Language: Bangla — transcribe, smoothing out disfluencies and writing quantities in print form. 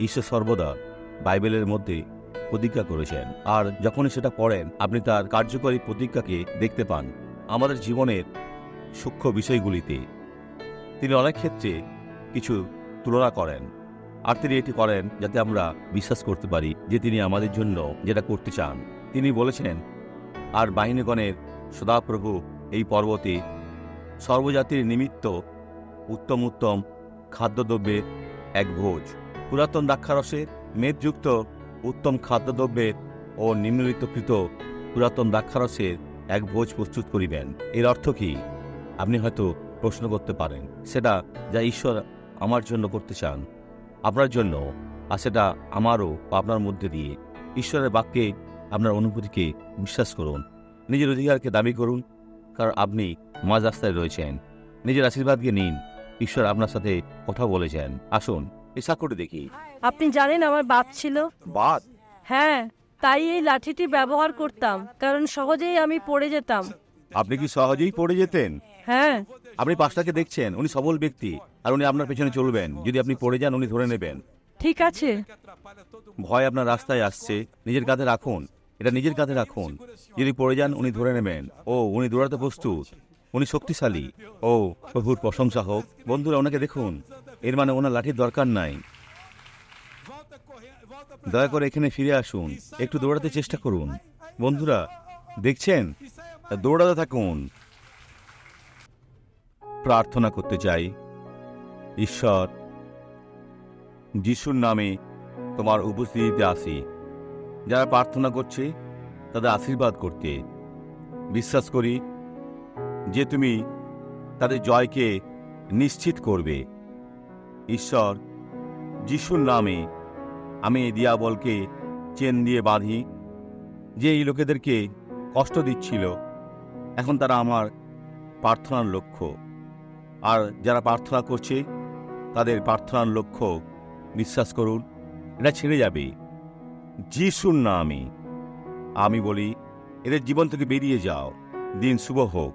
ঈশ্বর সর্বদা বাইবেলের মধ্যে প্রতিজ্ঞা করেছেন, আর যখনই সেটা পড়েন আপনি তার কার্যকরী প্রতিজ্ঞাকে দেখতে পান আমাদের জীবনের সূক্ষ্ম বিষয়গুলিতে। তিনি অনেক ক্ষেত্রে কিছু তুলনা করেন, আর তিনি এটি করেন যাতে আমরা বিশ্বাস করতে পারি যে তিনি আমাদের জন্য যেটা করতে চান। তিনি বলেছেন, আর বাহিনীগণের সদাপ্রভু এই পর্বতে সর্বজাতির নিমিত্ত উত্তম উত্তম খাদ্যদ্রব্যের এক ভোজ, পুরাতন দ্রাক্ষারসের মেদযুক্ত উত্তম খাদ্যদ্রব্যের ও নিম্নলিখিতকৃত পুরাতন দ্রাক্ষারসের এক ভোজ প্রস্তুত করিবেন। এর অর্থ কি? আপনি হয়তো প্রশ্ন করতে পারেন। সেটা যা ঈশ্বর আমার জন্য করতে চান, আপনার জন্য, আর সেটা আমারও আপনার মধ্যে দিয়ে। ঈশ্বরের বাক্যে আপনার অনুভূতিকে বিশ্বাস করুন, নিজের অধিকারকে দাবি করুন, কারণ আপনি মাঝ রাস্তায় রয়েছেন। নিজের আশীর্বাদকে নিন, ঈশ্বর আপনার সাথে কথা বলেছেন। আসুন এই সাক্ষ্যটি দেখি। আপনি জানেন আমার বাত ছিল। বাদ? হ্যাঁ, তাই এই লাঠিটি ব্যবহার করতাম, কারণ সহজেই আমি পড়ে যেতাম। আপনি কি সহজেই পড়ে যেতেন? হ্যাঁ। আপনি পাশটাকে দেখছেন, উনি সবল ব্যক্তি, আর উনি আপনার পেছনে চলবেন। যদি আপনি পড়ে যান উনি ধরে নেবেন। ঠিক আছে। ভয় আপনার রাস্তায় আসছে, নিজের কাঁধে রাখুন, এটা নিজের কাঁধে রাখুন। যদি পড়ে যান উনি ধরে নেবেন। ও, উনি দৌড়াতে প্রস্তুত, উনি শক্তিশালী। ও, প্রভুর প্রশংসা হোক। বন্ধুরা, ওনাকে দেখুন, এর মানে ওনার লাঠির দরকার নাই। দয়া করে এখানে ফিরে আসুন, একটু দৌড়াতে চেষ্টা করুন। বন্ধুরা দেখছেন, দৌড়াতে থাকুন। প্রার্থনা করতে চাই। ঈশ্বর, যিশুর নামে তোমার উপস্থিতিতে আসি। যারা প্রার্থনা করছে তাদের আশীর্বাদ করতে বিশ্বাস করি যে তুমি তাদের জয়কে নিশ্চিত করবে। ঈশ্বর, যিশুর নামে আমি এই দিয়াবলকে চেন দিয়ে বাঁধি, যে এই লোকেদেরকে কষ্ট দিচ্ছিল। এখন তারা আমার প্রার্থনার লক্ষ্য, আর যারা প্রার্থনা করছে তাদের প্রার্থনার লক্ষ্য বিশ্বাস করুন, এটা ছেড়ে যাবে। যিশুর নামে আমি বলি, এদের জীবন থেকে বেরিয়ে যাও। দিন শুভ হোক।